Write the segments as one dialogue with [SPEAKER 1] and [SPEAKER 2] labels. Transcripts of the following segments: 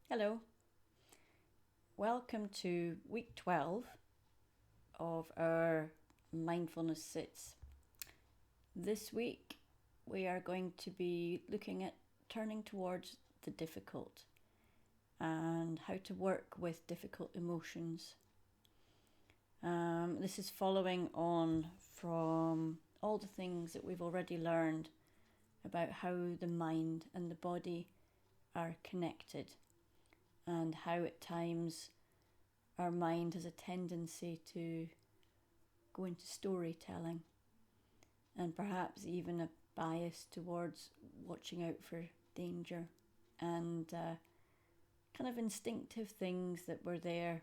[SPEAKER 1] Hello, welcome to week 12 of our mindfulness sits. This week we are going to be looking at turning towards the difficult and how to work with difficult emotions. This is following on from all the things that we've already learned about how the mind and the body are connected and how at times our mind has a tendency to go into storytelling and perhaps even a bias towards watching out for danger and kind of instinctive things that were there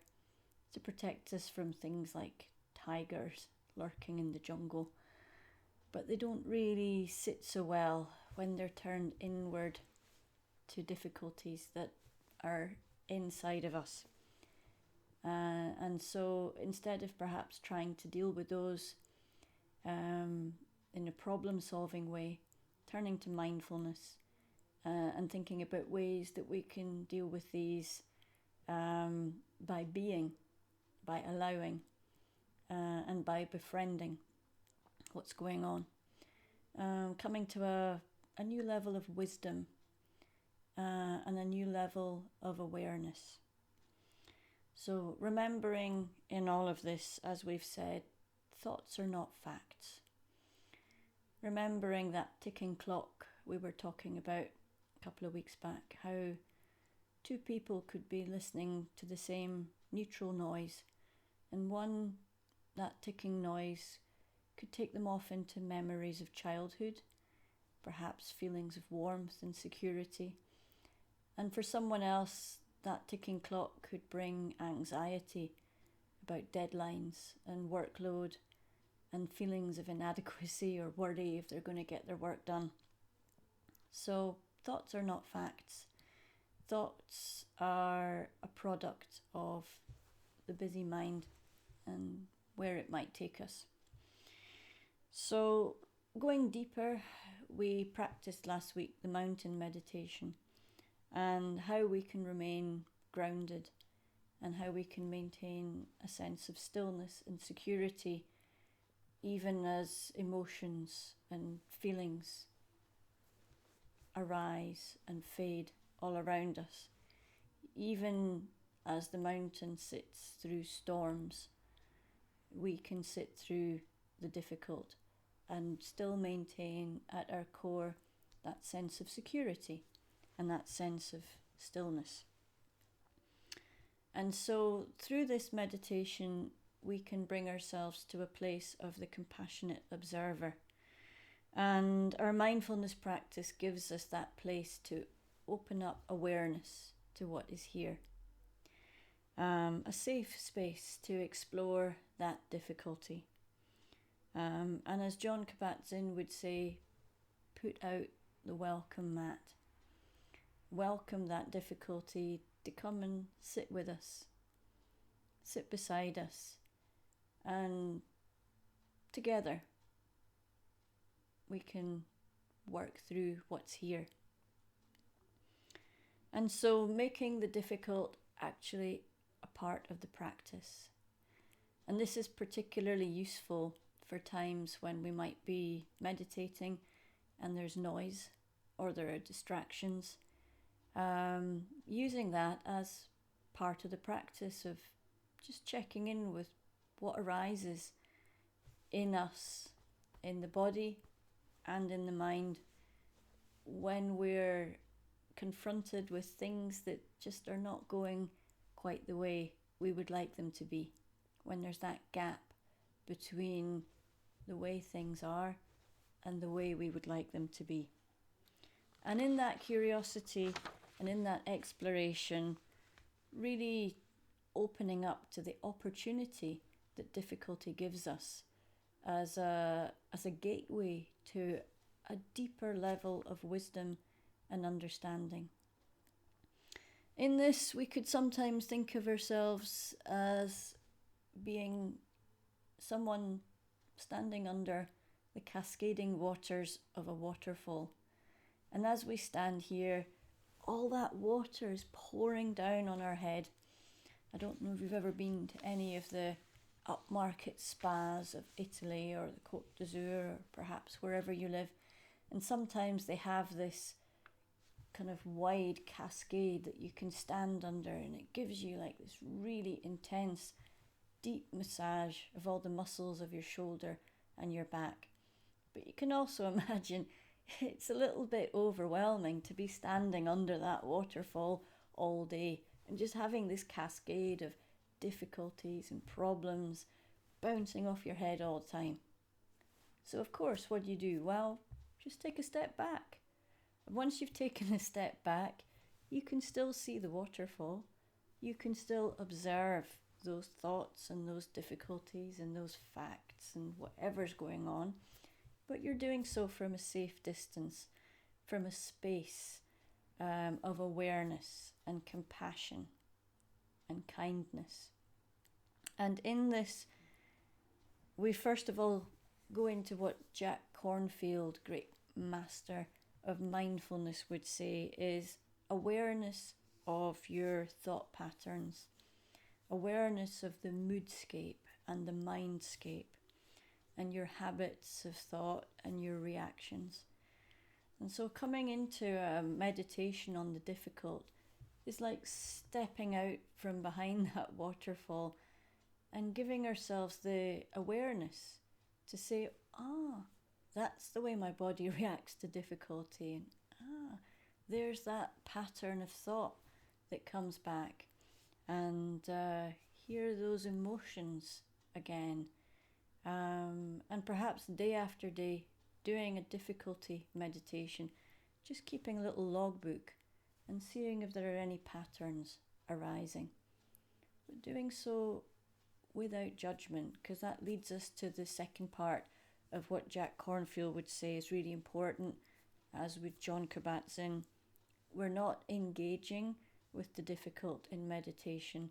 [SPEAKER 1] to protect us from things like tigers lurking in the jungle. But they don't really sit so well when they're turned inward to difficulties that are inside of us. And so instead of perhaps trying to deal with those in a problem solving way, turning to mindfulness and thinking about ways that we can deal with these by being, by allowing, and by befriending what's going on. Coming to a new level of wisdom and a new level of awareness. So remembering in all of this, as we've said, thoughts are not facts. Remembering that ticking clock we were talking about a couple of weeks back, how two people could be listening to the same neutral noise, and one, that ticking noise, could take them off into memories of childhood, perhaps feelings of warmth and security. And for someone else, that ticking clock could bring anxiety about deadlines and workload and feelings of inadequacy or worry if they're going to get their work done. So thoughts are not facts. Thoughts are a product of the busy mind and where it might take us. So going deeper, we practiced last week the mountain meditation and how we can remain grounded and how we can maintain a sense of stillness and security even as emotions and feelings arise and fade all around us. Even as the mountain sits through storms, we can sit through the difficult and still maintain at our core that sense of security and that sense of stillness. And so through this meditation, we can bring ourselves to a place of the compassionate observer. And our mindfulness practice gives us that place to open up awareness to what is here. A safe space to explore that difficulty. And as John Kabat-Zinn would say, put out the welcome mat. Welcome that difficulty to come and sit with us, sit beside us, and together we can work through what's here. And so making the difficult actually a part of the practice. And this is particularly useful for times when we might be meditating and there's noise or there are distractions. Using that as part of the practice of just checking in with what arises in us, in the body and in the mind, when we're confronted with things that just are not going quite the way we would like them to be, when there's that gap between the way things are and the way we would like them to be. And in that curiosity and in that exploration, really opening up to the opportunity that difficulty gives us as a gateway to a deeper level of wisdom and understanding. In this, we could sometimes think of ourselves as being someone standing under the cascading waters of a waterfall. And as we stand here, all that water is pouring down on our head. I don't know if you've ever been to any of the upmarket spas of Italy or the Côte d'Azur, or perhaps wherever you live. And sometimes they have this kind of wide cascade that you can stand under, and it gives you like this really intense, deep massage of all the muscles of your shoulder and your back. But you can also imagine it's a little bit overwhelming to be standing under that waterfall all day and just having this cascade of difficulties and problems bouncing off your head all the time. So of course, what do? Well, just take a step back. And once you've taken a step back, you can still see the waterfall. You can still observe those thoughts and those difficulties and those facts and whatever's going on. But you're doing so from a safe distance, from a space of awareness and compassion and kindness. And in this, we first of all go into what Jack Kornfield, great master of mindfulness, would say is awareness of your thought patterns, awareness of the moodscape and the mindscape, and your habits of thought and your reactions. And so coming into a meditation on the difficult is like stepping out from behind that waterfall and giving ourselves the awareness to say, that's the way my body reacts to difficulty. And there's that pattern of thought that comes back. And hear those emotions again. And perhaps day after day, doing a difficulty meditation, just keeping a little logbook and seeing if there are any patterns arising. But doing so without judgment, because that leads us to the second part of what Jack Kornfield would say is really important. As with Jon Kabat-Zinn, we're not engaging with the difficult in meditation.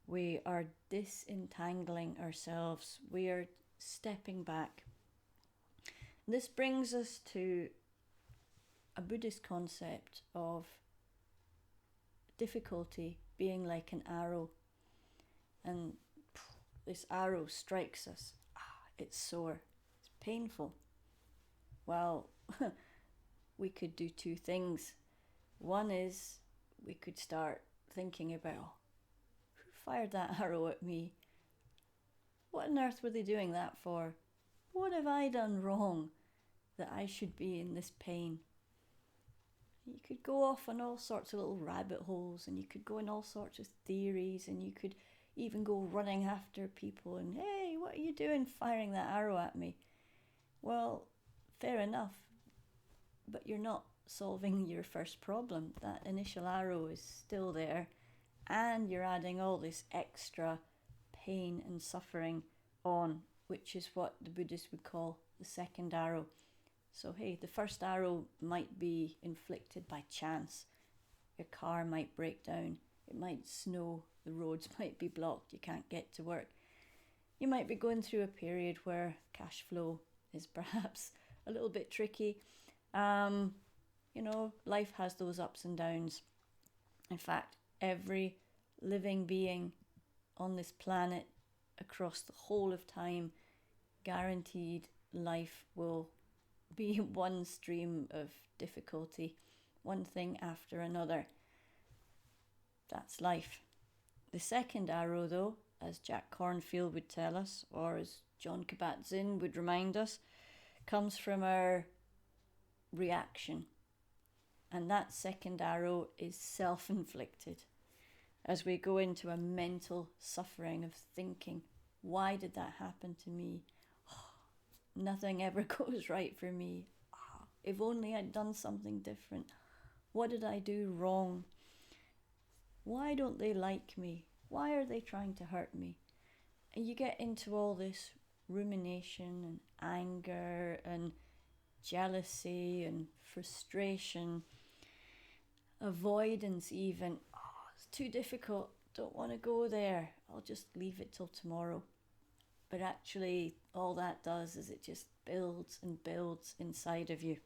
[SPEAKER 1] We are disentangling ourselves. We are stepping back. This brings us to a Buddhist concept of difficulty being like an arrow. And this arrow strikes us. It's sore. It's painful. Well, we could do two things. One is we could start thinking about, who fired that arrow at me? What on earth were they doing that for? What have I done wrong that I should be in this pain? You could go off on all sorts of little rabbit holes, and you could go in all sorts of theories, and you could even go running after people and, hey, what are you doing firing that arrow at me? Well, fair enough, but you're not solving your first problem. That initial arrow is still there, and you're adding all this extra pain and suffering on, which is what the Buddhists would call the second arrow. So hey, the first arrow might be inflicted by chance. Your car might break down, it might snow, the roads might be blocked, you can't get to work. You might be going through a period where cash flow is perhaps a little bit tricky. Life has those ups and downs. In fact, every living being on this planet across the whole of time, guaranteed life will be one stream of difficulty, one thing after another. That's life. The second arrow, though, as Jack Kornfield would tell us, or as Jon Kabat-Zinn would remind us, comes from our reaction. And that second arrow is self-inflicted. As we go into a mental suffering of thinking, why did that happen to me? Nothing ever goes right for me. If only I'd done something different. What did I do wrong? Why don't they like me? Why are they trying to hurt me? And you get into all this rumination and anger and jealousy and frustration, avoidance even. It's too difficult. Don't want to go there. I'll just leave it till tomorrow. But actually, all that does is it just builds and builds inside of you.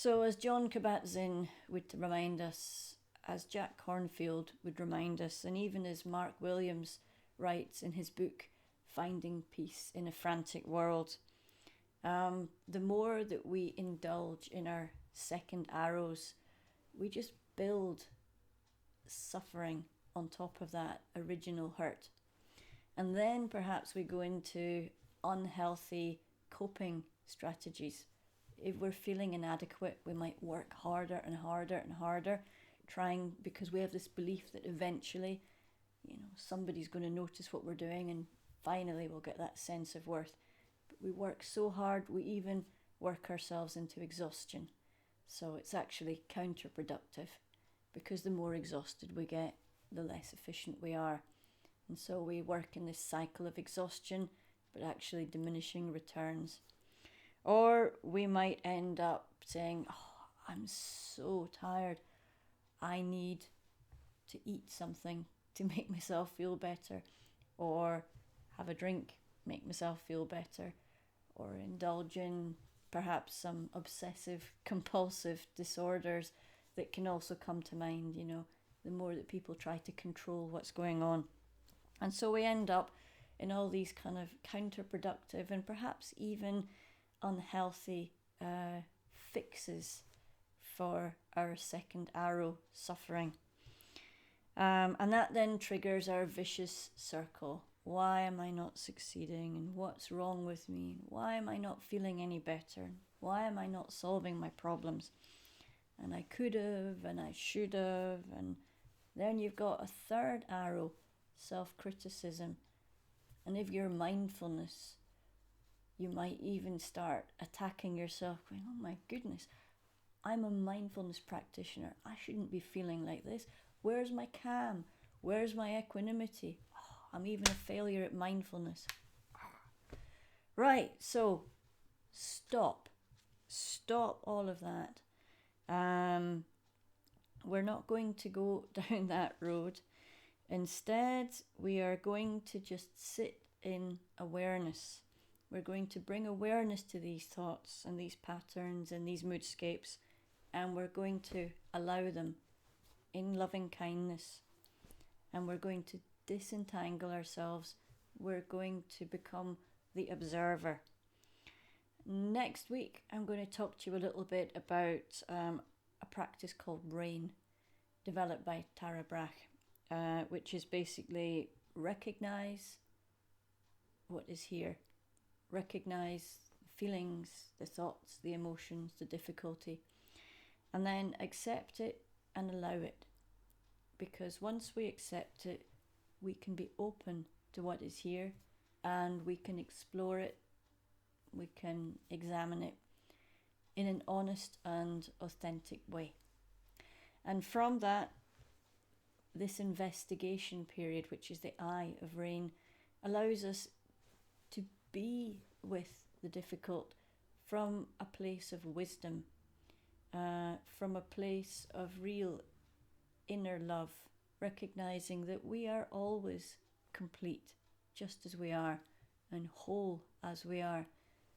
[SPEAKER 1] So as John Kabat-Zinn would remind us, as Jack Cornfield would remind us, and even as Mark Williams writes in his book, Finding Peace in a Frantic World, the more that we indulge in our second arrows, we just build suffering on top of that original hurt. And then perhaps we go into unhealthy coping strategies. If we're feeling inadequate, we might work harder and harder and harder, trying, because we have this belief that eventually, somebody's going to notice what we're doing and finally we'll get that sense of worth. But we work so hard, we even work ourselves into exhaustion. So it's actually counterproductive, because the more exhausted we get, the less efficient we are. And so we work in this cycle of exhaustion, but actually diminishing returns. Or we might end up saying, I'm so tired. I need to eat something to make myself feel better, or have a drink, make myself feel better, or indulge in perhaps some obsessive compulsive disorders that can also come to mind, the more that people try to control what's going on. And so we end up in all these kind of counterproductive and perhaps even unhealthy fixes for our second arrow suffering. And that then triggers our vicious circle. Why am I not succeeding? And what's wrong with me? Why am I not feeling any better? Why am I not solving my problems? And I could have, and I should have. And then you've got a third arrow, self-criticism. And if you're mindfulness, you might even start attacking yourself, going, oh my goodness, I'm a mindfulness practitioner. I shouldn't be feeling like this. Where's my calm? Where's my equanimity? I'm even a failure at mindfulness. Right, so stop all of that. We're not going to go down that road. Instead, we are going to just sit in awareness. We're going to bring awareness to these thoughts and these patterns and these moodscapes, and we're going to allow them in loving kindness, and we're going to disentangle ourselves. We're going to become the observer. Next week, I'm going to talk to you a little bit about a practice called RAIN, developed by Tara Brach, which is basically recognize what is here. Recognize the feelings, the thoughts, the emotions, the difficulty, and then accept it and allow it. Because once we accept it, we can be open to what is here, and we can explore it, we can examine it in an honest and authentic way. And from that, this investigation period, which is the eye of RAIN, allows us to be with the difficult from a place of wisdom, from a place of real inner love, recognizing that we are always complete, just as we are, and whole as we are.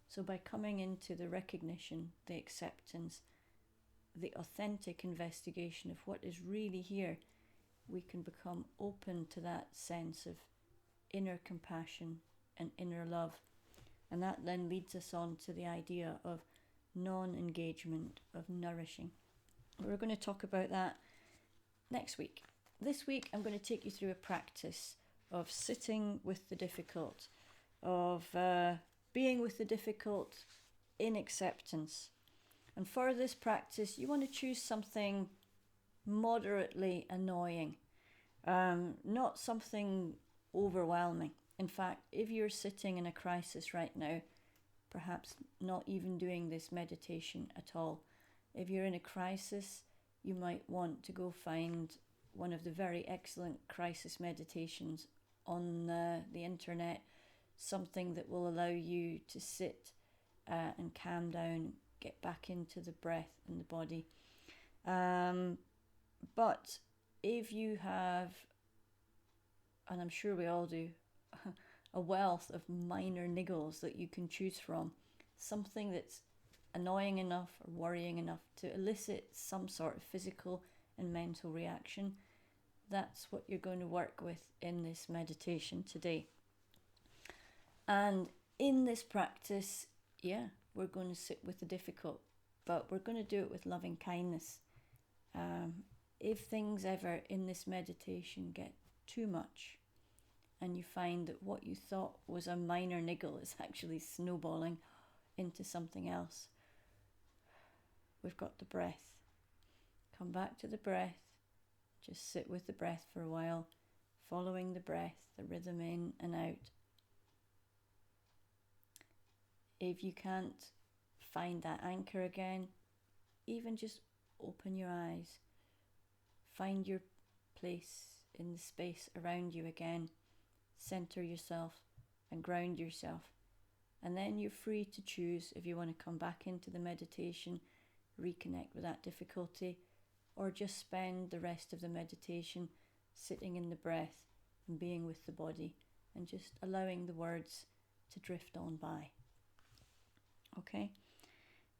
[SPEAKER 1] So by coming into the recognition, the acceptance, the authentic investigation of what is really here, we can become open to that sense of inner compassion and inner love. And that then leads us on to the idea of non-engagement, of nourishing. We're going to talk about that next week. This week, I'm going to take you through a practice of sitting with the difficult, of being with the difficult in acceptance. And for this practice, you want to choose something moderately annoying, not something overwhelming. In fact, if you're sitting in a crisis right now, perhaps not even doing this meditation at all. If you're in a crisis, you might want to go find one of the very excellent crisis meditations on the internet, something that will allow you to sit and calm down, get back into the breath and the body. But if you have, and I'm sure we all do, a wealth of minor niggles that you can choose from, something that's annoying enough or worrying enough to elicit some sort of physical and mental reaction, that's what you're going to work with in this meditation today. And in this practice, we're going to sit with the difficult, but we're going to do it with loving kindness. If things ever in this meditation get too much, and you find that what you thought was a minor niggle is actually snowballing into something else, we've got the breath. Come back to the breath. Just sit with the breath for a while, following the breath, the rhythm in and out. If you can't find that anchor again, even just open your eyes. Find your place in the space around you again. Center yourself and ground yourself. And then you're free to choose if you want to come back into the meditation, reconnect with that difficulty, or just spend the rest of the meditation sitting in the breath and being with the body and just allowing the words to drift on by. Okay?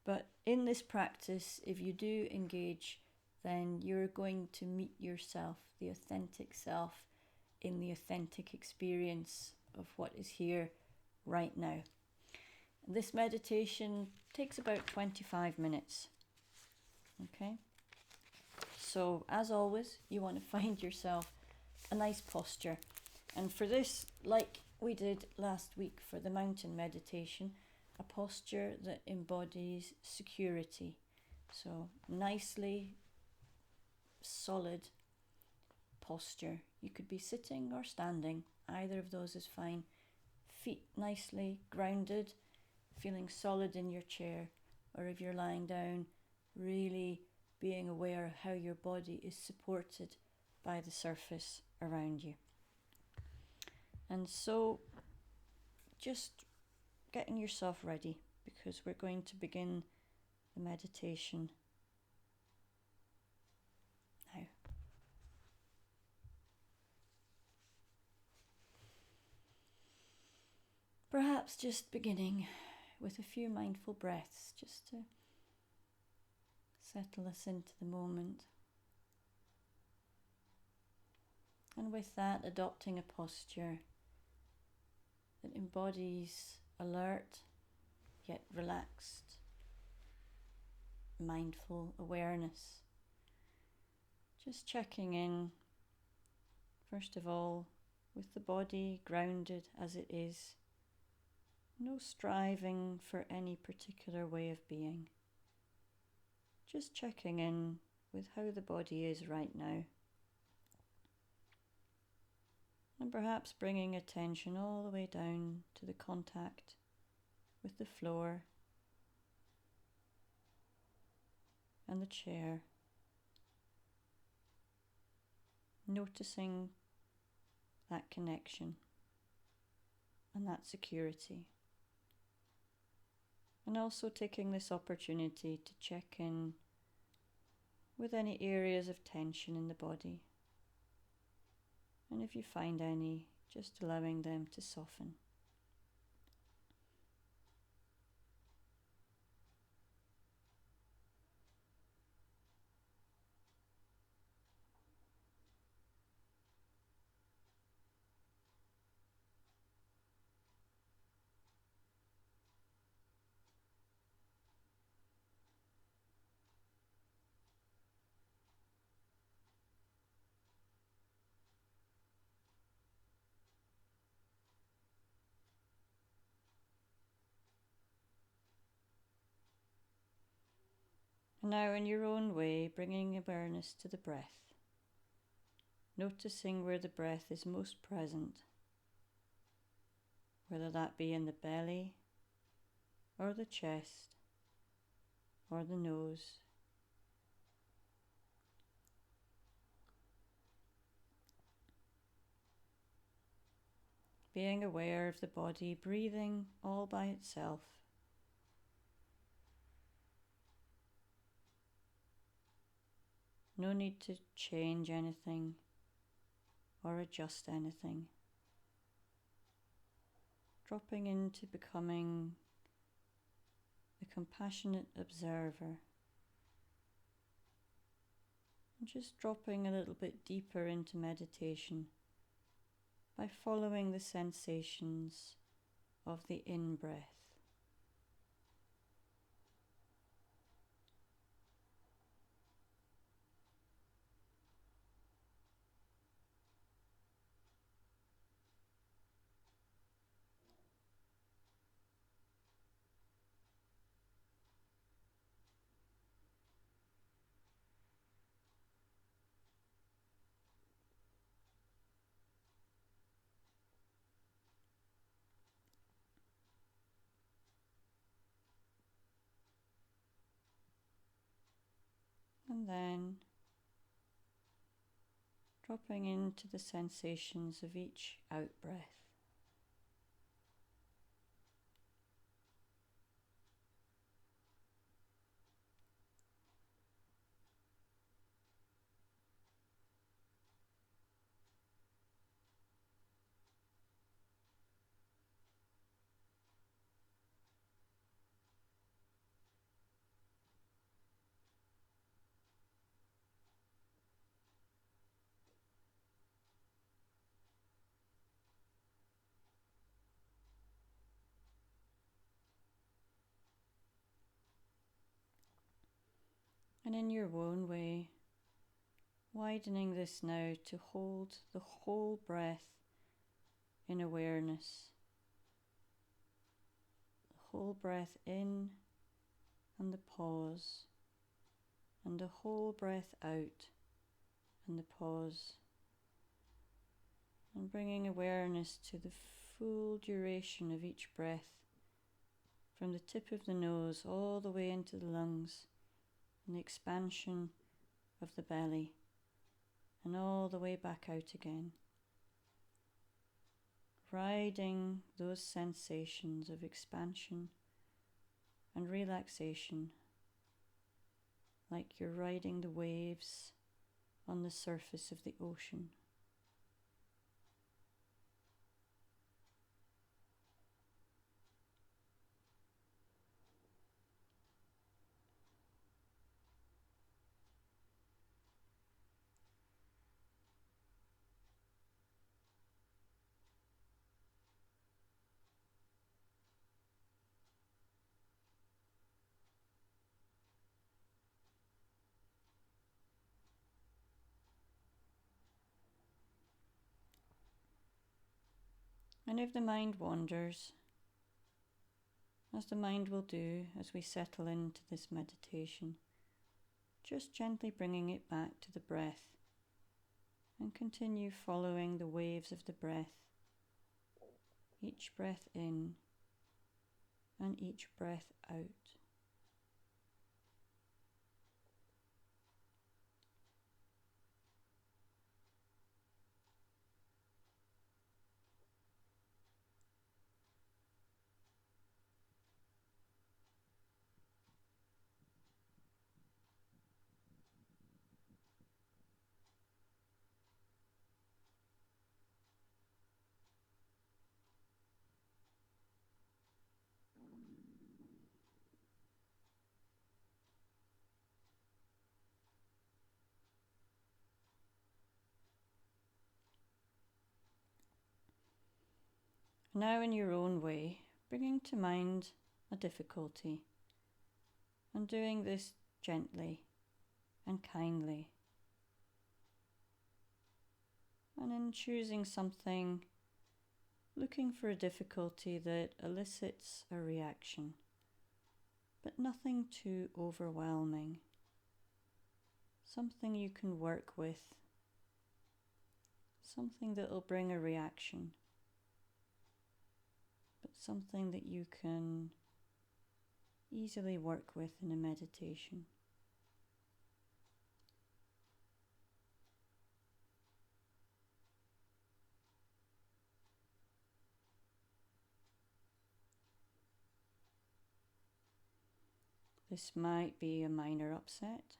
[SPEAKER 1] But in this practice, if you do engage, then you're going to meet yourself, the authentic self, in the authentic experience of what is here right now. This meditation takes about 25 minutes. Okay? So, as always, you want to find yourself a nice posture. And for this, like we did last week for the mountain meditation, a posture that embodies security. So, nicely solid posture. You could be sitting or standing, either of those is fine. Feet nicely grounded, feeling solid in your chair, or if you're lying down, really being aware of how your body is supported by the surface around you. And so just getting yourself ready, because we're going to begin the meditation now. Perhaps just beginning with a few mindful breaths, just to settle us into the moment. And with that, adopting a posture that embodies alert, yet relaxed, mindful awareness. Just checking in, first of all, with the body grounded as it is. No striving for any particular way of being. Just checking in with how the body is right now. And perhaps bringing attention all the way down to the contact with the floor and the chair. Noticing that connection and that security. And also taking this opportunity to check in with any areas of tension in the body. And if you find any, just allowing them to soften. And now in your own way, bringing awareness to the breath. Noticing where the breath is most present, whether that be in the belly, or the chest, or the nose. Being aware of the body breathing all by itself. No need to change anything or adjust anything. Dropping into becoming the compassionate observer, and just dropping a little bit deeper into meditation by following the sensations of the in-breath. And then dropping into the sensations of each out-breath. And in your own way, widening this now to hold the whole breath in awareness. The whole breath in and the pause, and the whole breath out and the pause. And bringing awareness to the full duration of each breath, from the tip of the nose all the way into the lungs, and the expansion of the belly, and all the way back out again. Riding those sensations of expansion and relaxation like you're riding the waves on the surface of the ocean. And if the mind wanders, as the mind will do as we settle into this meditation, just gently bringing it back to the breath and continue following the waves of the breath, each breath in and each breath out. Now in your own way, bringing to mind a difficulty and doing this gently and kindly. And in choosing something, looking for a difficulty that elicits a reaction, but nothing too overwhelming. Something you can work with, something that will bring a reaction, but something that you can easily work with in a meditation. This might be a minor upset,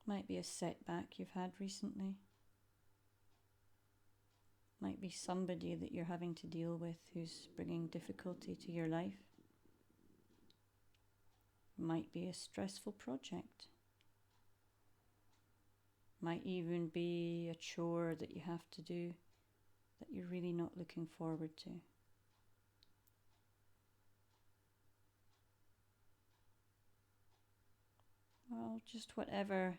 [SPEAKER 1] might be a setback you've had recently, might be somebody that you're having to deal with who's bringing difficulty to your life. Might be a stressful project. Might even be a chore that you have to do that you're really not looking forward to. Well, just whatever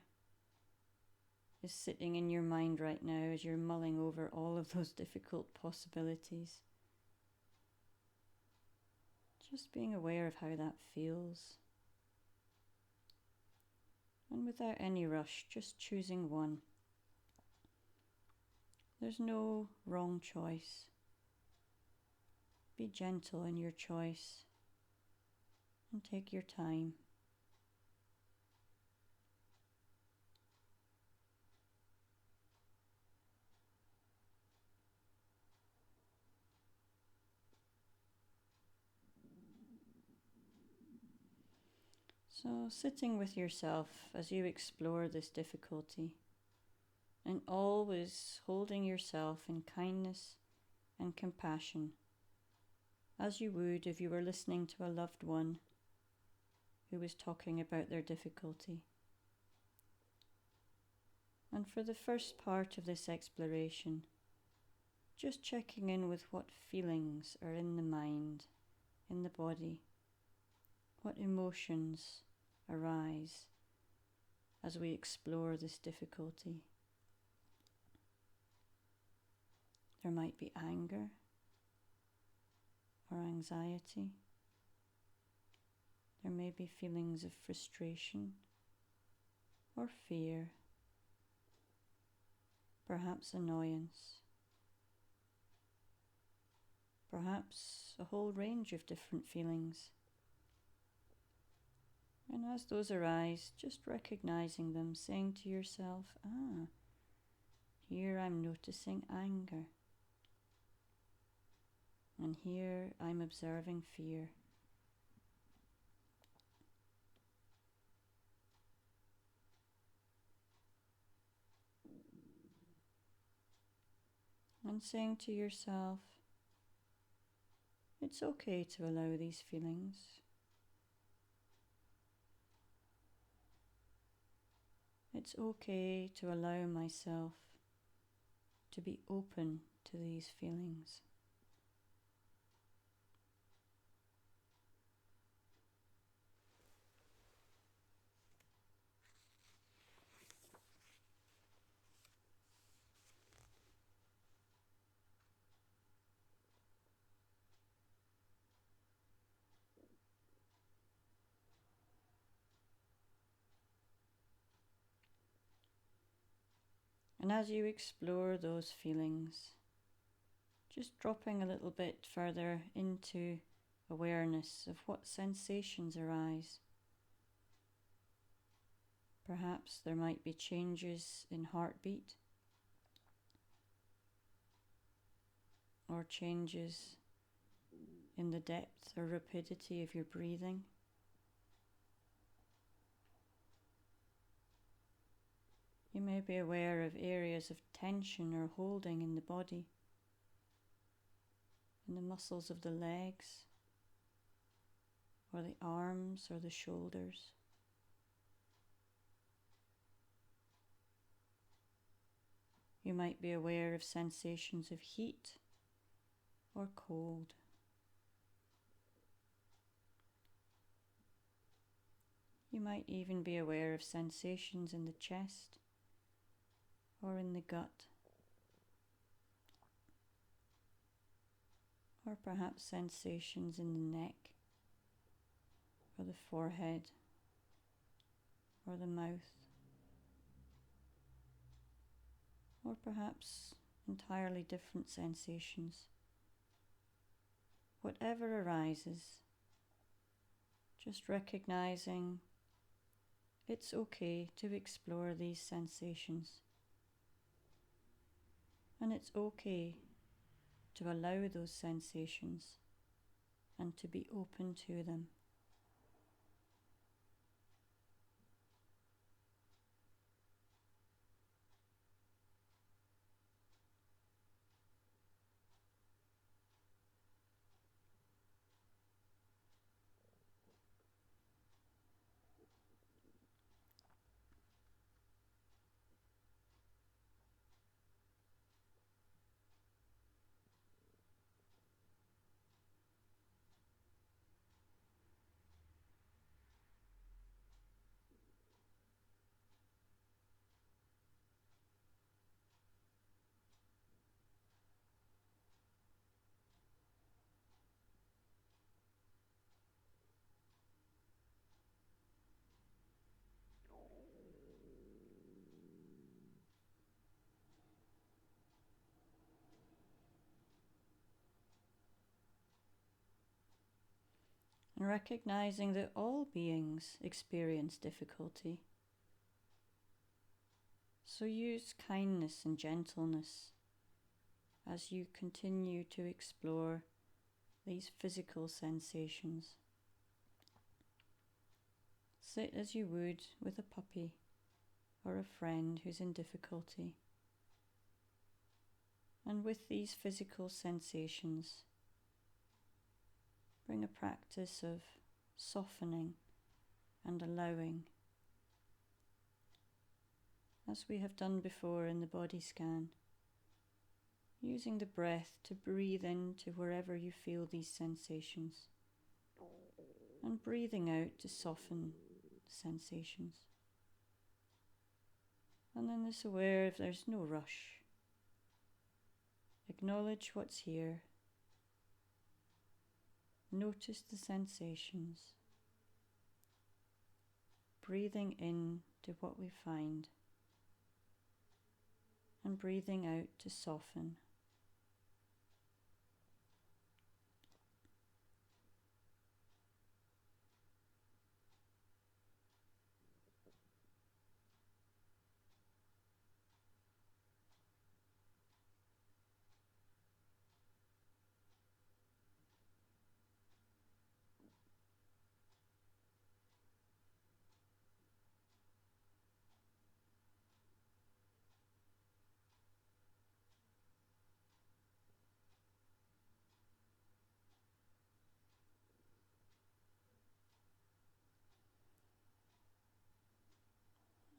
[SPEAKER 1] is sitting in your mind right now as you're mulling over all of those difficult possibilities. Just being aware of how that feels. And without any rush, just choosing one. There's no wrong choice. Be gentle in your choice and take your time. So, sitting with yourself as you explore this difficulty, and always holding yourself in kindness and compassion, as you would if you were listening to a loved one who was talking about their difficulty. And for the first part of this exploration, just checking in with what feelings are in the mind, in the body, what emotions arise as we explore this difficulty. There might be anger or anxiety. There may be feelings of frustration or fear, perhaps annoyance, perhaps a whole range of different feelings. And as those arise, just recognizing them, saying to yourself, here I'm noticing anger. And here I'm observing fear. And saying to yourself, it's okay to allow these feelings. It's okay to allow myself to be open to these feelings. And as you explore those feelings, just dropping a little bit further into awareness of what sensations arise. Perhaps there might be changes in heartbeat, or changes in the depth or rapidity of your breathing. You may be aware of areas of tension or holding in the body, in the muscles of the legs, or the arms or the shoulders. You might be aware of sensations of heat or cold. You might even be aware of sensations in the chest or in the gut, or perhaps sensations in the neck or the forehead or the mouth, or perhaps entirely different sensations. Whatever arises, just recognizing it's okay to explore these sensations. And it's okay to allow those sensations and to be open to them. and recognizing that all beings experience difficulty. So use kindness and gentleness as you continue to explore these physical sensations. Sit as you would with a puppy or a friend who's in difficulty. And with these physical sensations, bring a practice of softening and allowing, as we have done before in the body scan, using the breath to breathe into wherever you feel these sensations, and breathing out to soften sensations. And then this aware if there's no rush. Acknowledge what's here. Notice the sensations. Breathing in to what we find, and breathing out to soften.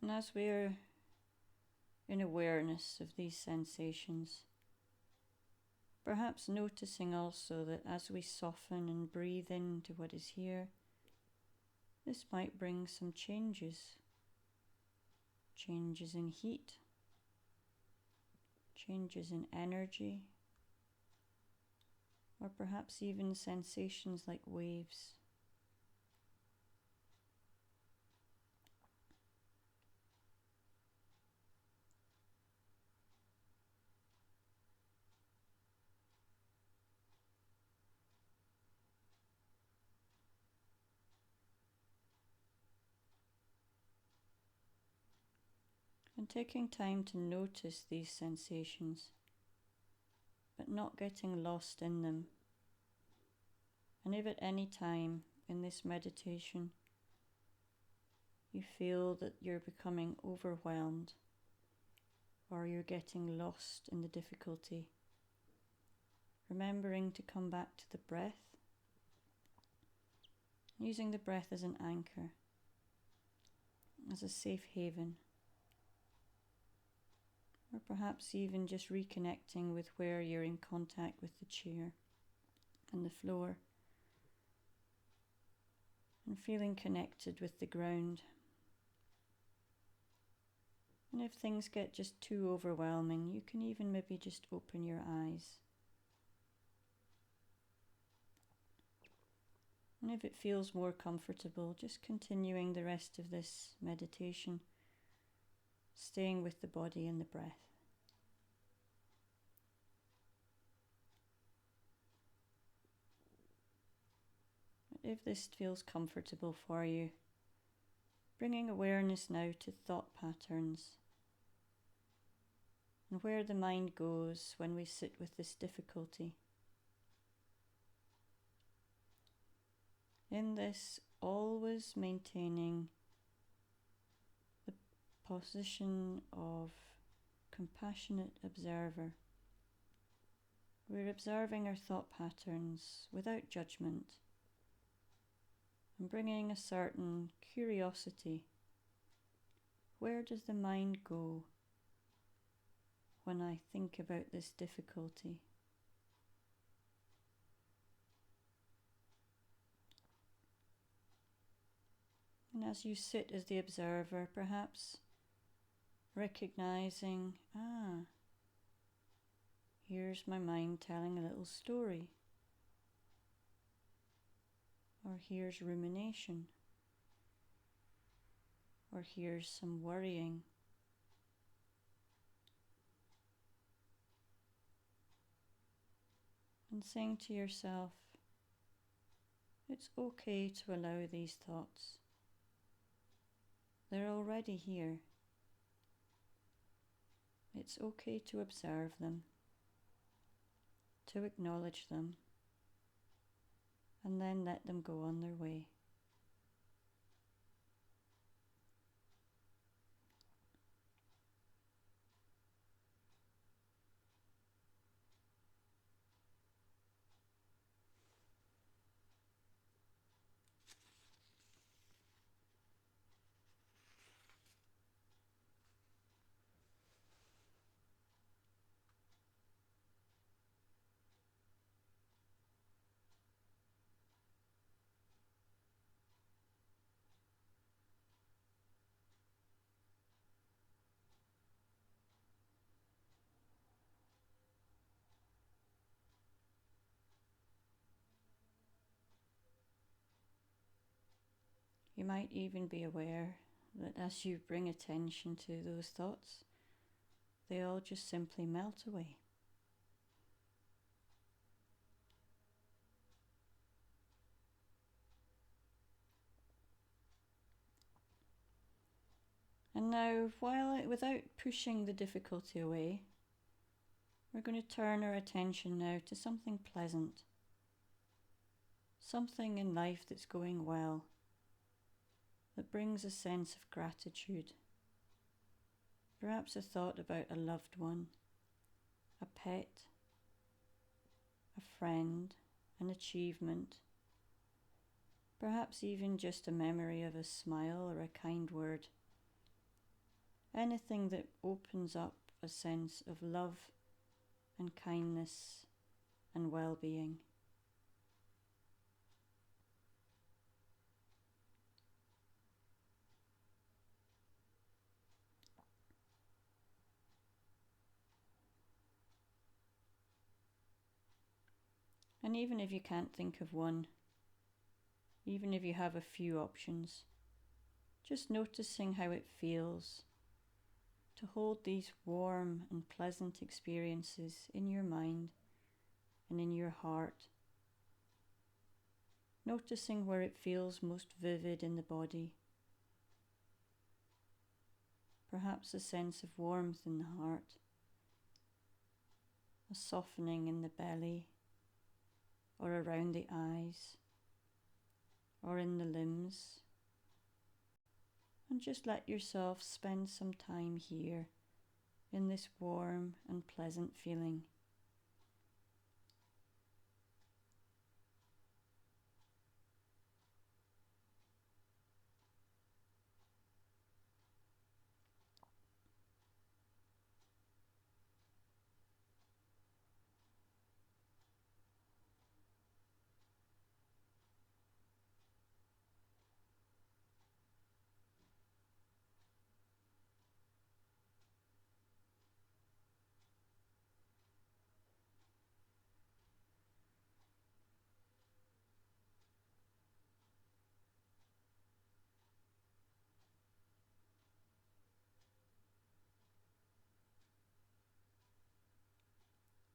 [SPEAKER 1] And as we're in awareness of these sensations, perhaps noticing also that as we soften and breathe into what is here, this might bring some changes. Changes in heat, changes in energy, or perhaps even sensations like waves. And taking time to notice these sensations, but not getting lost in them. And if at any time in this meditation you feel that you're becoming overwhelmed or you're getting lost in the difficulty, remembering to come back to the breath, using the breath as an anchor, as a safe haven. Or perhaps even just reconnecting with where you're in contact with the chair and the floor, and feeling connected with the ground. And if things get just too overwhelming, you can even maybe just open your eyes. And if it feels more comfortable, just continuing the rest of this meditation, staying with the body and the breath. If this feels comfortable for you, bringing awareness now to thought patterns and where the mind goes when we sit with this difficulty. In this, always maintaining the position of compassionate observer. We're observing our thought patterns without judgment and bringing a certain curiosity. Where does the mind go when I think about this difficulty? And as you sit as the observer, perhaps recognizing, here's my mind telling a little story. Or here's rumination. Or here's some worrying. And saying to yourself, It's okay to allow these thoughts. They're already here. It's okay to observe them, to acknowledge them, and then let them go on their way. You might even be aware that as you bring attention to those thoughts, they all just simply melt away. And now, without pushing the difficulty away, we're going to turn our attention now to something pleasant, something in life that's going well, that brings a sense of gratitude. Perhaps a thought about a loved one, a pet, a friend, an achievement, perhaps even just a memory of a smile or a kind word. Anything that opens up a sense of love and kindness and well-being. And even if you can't think of one, even if you have a few options, just noticing how it feels to hold these warm and pleasant experiences in your mind and in your heart. Noticing where it feels most vivid in the body. Perhaps a sense of warmth in the heart, a softening in the belly, or around the eyes, or in the limbs. And just let yourself spend some time here in this warm and pleasant feeling.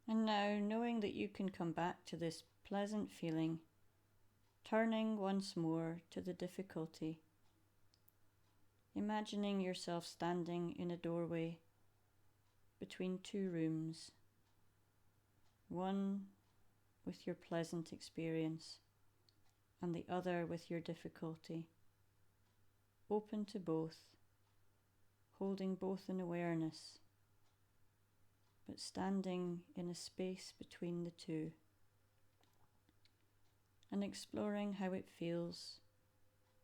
[SPEAKER 1] And now, knowing that you can come back to this pleasant feeling, turning once more to the difficulty, imagining yourself standing in a doorway between two rooms, one with your pleasant experience and the other with your difficulty, open to both, holding both in awareness, but standing in a space between the two and exploring how it feels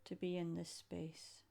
[SPEAKER 1] to be in this space.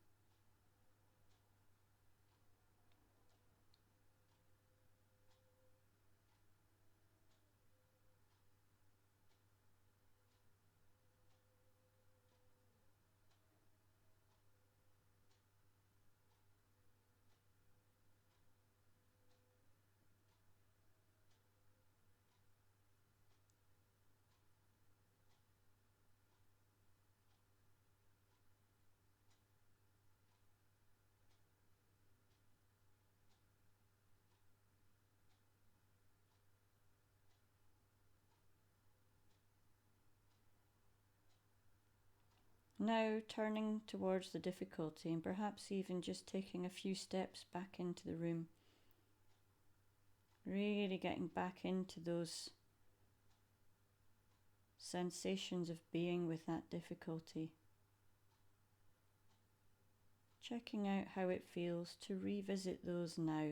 [SPEAKER 1] Now turning towards the difficulty and perhaps even just taking a few steps back into the room. Really getting back into those sensations of being with that difficulty. Checking out how it feels to revisit those now.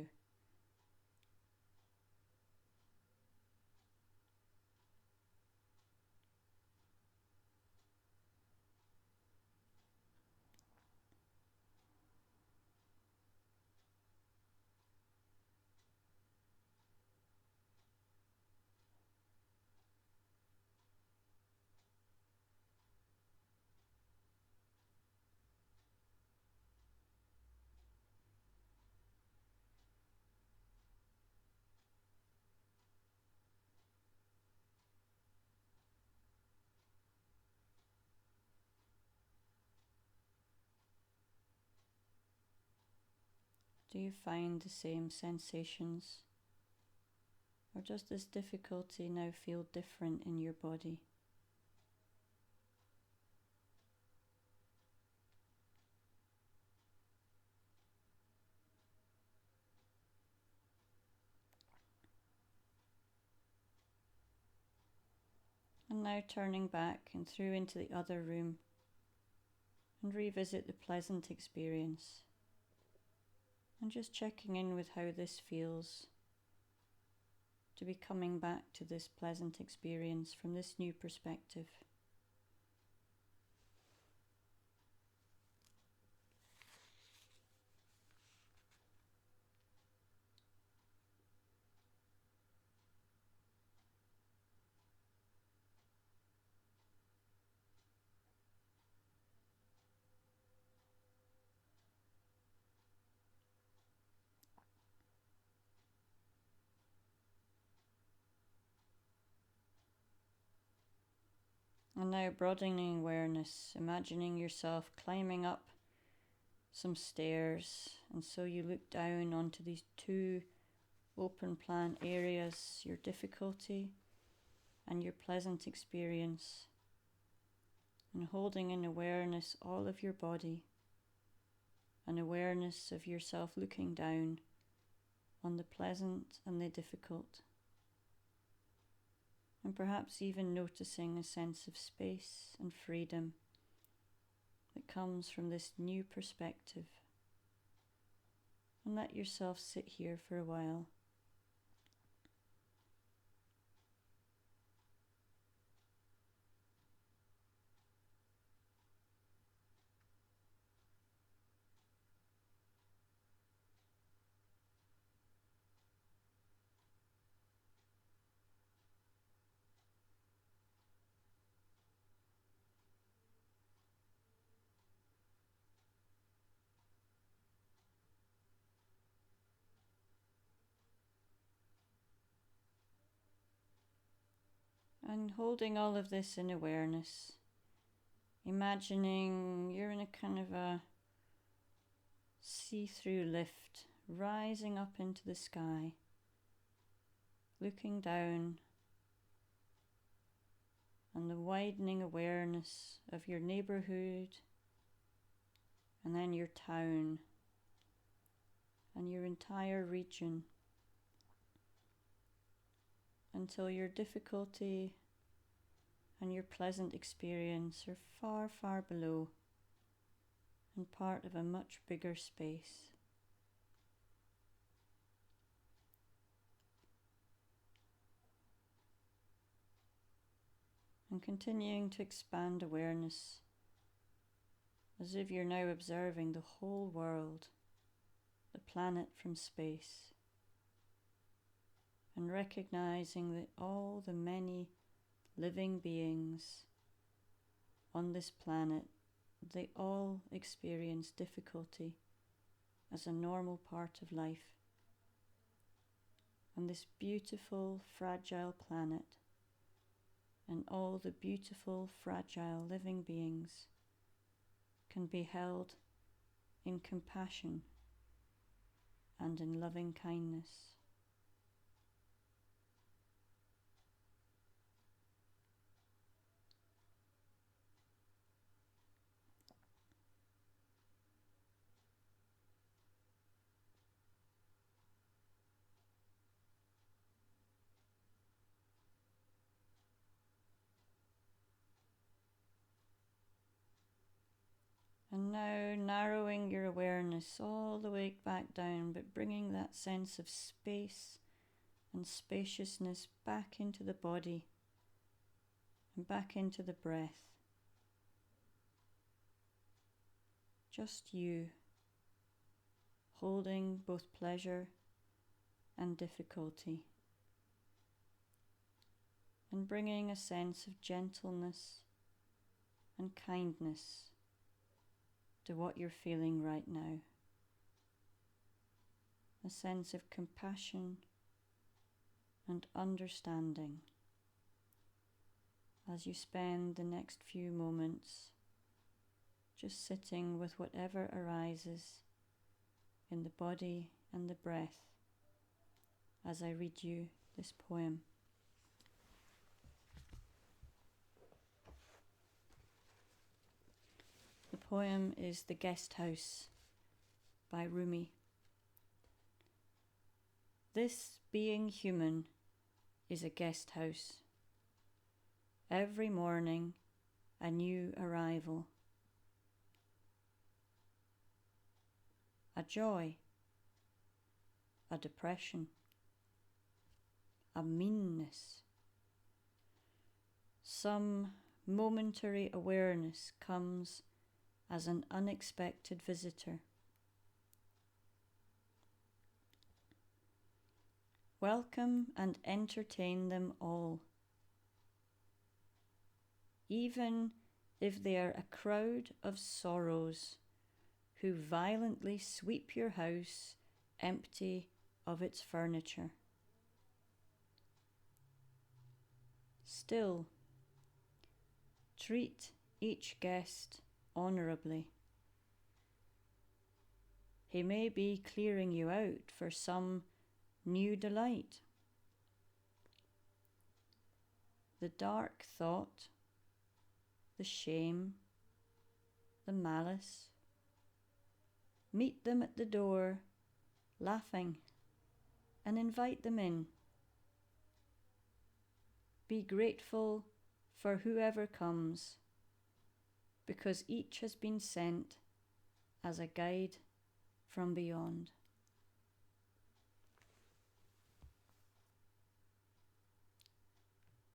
[SPEAKER 1] Do you find the same sensations? Or does this difficulty now feel different in your body? And now turning back and through into the other room and revisit the pleasant experience. And just checking in with how this feels to be coming back to this pleasant experience from this new perspective. And now broadening awareness, imagining yourself climbing up some stairs, and so you look down onto these two open plan areas, your difficulty and your pleasant experience, and holding in awareness all of your body, an awareness of yourself looking down on the pleasant and the difficult. And perhaps even noticing a sense of space and freedom that comes from this new perspective. And let yourself sit here for a while. And holding all of this in awareness, imagining you're in a kind of a see-through lift, rising up into the sky, looking down, and the widening awareness of your neighborhood, and then your town, and your entire region, until your difficulty and your pleasant experience are far, far below and part of a much bigger space. And continuing to expand awareness as if you're now observing the whole world, the planet from space, and recognizing that all the many living beings on this planet, they all experience difficulty as a normal part of life. And this beautiful, fragile planet and all the beautiful, fragile living beings can be held in compassion and in loving kindness. And now narrowing your awareness all the way back down, but bringing that sense of space and spaciousness back into the body and back into the breath. Just you, holding both pleasure and difficulty, and bringing a sense of gentleness and kindness to what you're feeling right now. A sense of compassion and understanding as you spend the next few moments just sitting with whatever arises in the body and the breath as I read you this poem. The poem is The Guest House by Rumi. This being human is a guest house. Every morning a new arrival. A joy, a depression, a meanness. Some momentary awareness comes as an unexpected visitor. Welcome and entertain them all, even if they are a crowd of sorrows who violently sweep your house empty of its furniture. Still, treat each guest honourably. He may be clearing you out for some new delight. The dark thought, the shame, the malice, meet them at the door, laughing, and invite them in. Be grateful for whoever comes, because each has been sent as a guide from beyond.